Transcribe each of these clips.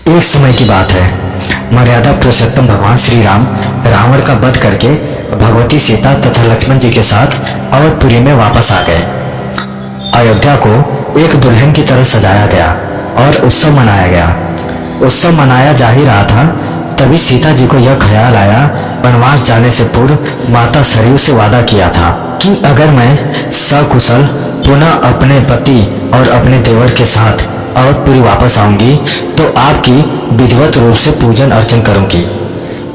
एक समय की बात है। मर्यादा पुरुषोत्तम भगवान श्री राम रावण का वध करके भगवती सीता तथा लक्ष्मण जी के साथ अवधपुरी में वापस आ गए। अयोध्या को एक दुल्हन की तरह सजाया गया और उत्सव मनाया गया। उत्सव मनाया जा ही रहा था, तभी सीता जी को यह ख्याल आया, वनवास जाने से पूर्व माता सरयू से वादा किया था कि अगर मैं सकुशल पुनः अपने पति और अपने देवर के साथ अवधपुरी वापस आऊंगी तो आपकी विधिवत रूप से पूजन अर्चन करूंगी।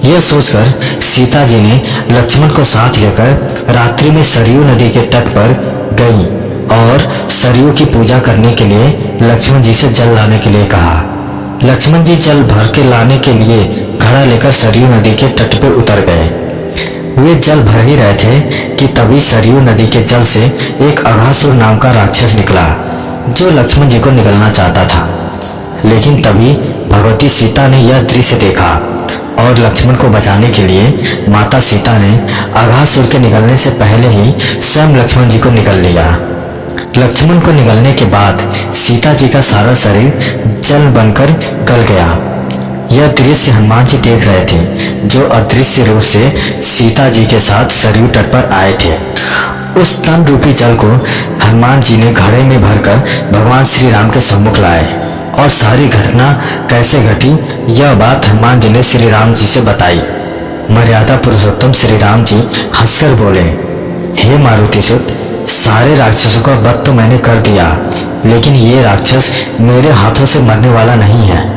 यह सोचकर सीता जी ने लक्ष्मण को साथ लेकर रात्रि में सरयू नदी के तट पर गई और सरयू की पूजा करने के लिए लक्ष्मण जी से जल लाने के लिए कहा। लक्ष्मण जी जल भर के लाने के लिए घड़ा लेकर सरयू नदी के तट पर उतर गए। वे जल भर ही रहे थे कि तभी सरयू नदी के जल से एक अघासुर नाम का राक्षस निकला जो लक्ष्मण जी को निगलना चाहता था। लेकिन तभी भगवती सीता ने यह दृश्य देखा और लक्ष्मण को बचाने के लिए माता सीता ने अघासुर के निगलने से पहले ही स्वयं लक्ष्मण जी को निगल लिया। लक्ष्मण को निगलने के बाद सीता जी का सारा शरीर जल बनकर गल गया। यह दृश्य हनुमान जी देख रहे थे, जो अदृश्य रूप से सीता जी के साथ सरयू तट पर आए थे। उस तन रूपी जल को हनुमान जी ने घड़े में भरकर भगवान श्री राम के सम्मुख लाए और सारी घटना कैसे घटी यह बात हनुमान जी ने श्री राम जी से बताई। मर्यादा पुरुषोत्तम श्री राम जी हंसकर बोले, हे मारुति सुत, सारे राक्षसों का वध तो मैंने कर दिया, लेकिन ये राक्षस मेरे हाथों से मरने वाला नहीं है।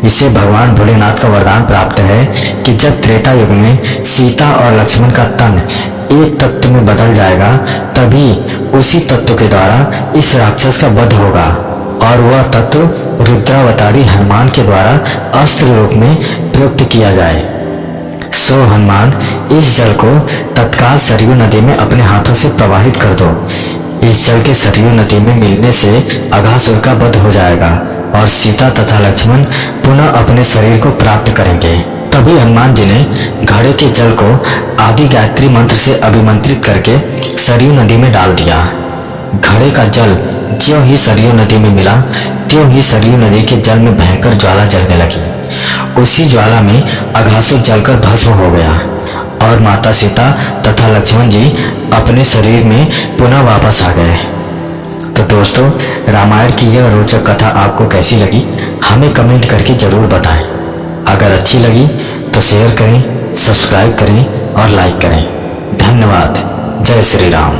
इसे भगवान भोलेनाथ का वरदान प्राप्त है कि जब त्रेता युग में सीता और लक्ष्मण का तन एक तत्व में बदल जाएगा, तभी उसी तत्व के द्वारा इस राक्षस का वध होगा और वह तत्व रुद्रावतारी हनुमान के द्वारा अस्त्र रूप में प्रयुक्त किया जाए। सो हनुमान, इस जल को तत्काल सरयू नदी में अपने हाथों से प्रवाहित कर दो। इस जल के सरयू नदी में मिलने से अघासुर का वध हो जाएगा और सीता तथा लक्ष्मण पुनः अपने शरीर को प्राप्त करेंगे। तभी हनुमान जी ने घड़े के जल को आदि गायत्री मंत्र से अभिमंत्रित करके सरयू नदी में डाल दिया। घड़े का जल ज्यों ही सरयू नदी में मिला, त्यों ही सरयू नदी के जल में भयंकर ज्वाला जलने लगी। उसी ज्वाला में अघासुर जलकर भस्म हो गया और माता सीता तथा लक्ष्मण जी अपने शरीर में पुनः वापस आ गए। तो दोस्तों, रामायण की यह रोचक कथा आपको कैसी लगी हमें कमेंट करके जरूर बताएं। अगर अच्छी लगी तो शेयर करें, सब्सक्राइब करें और लाइक करें। धन्यवाद। जय श्री राम।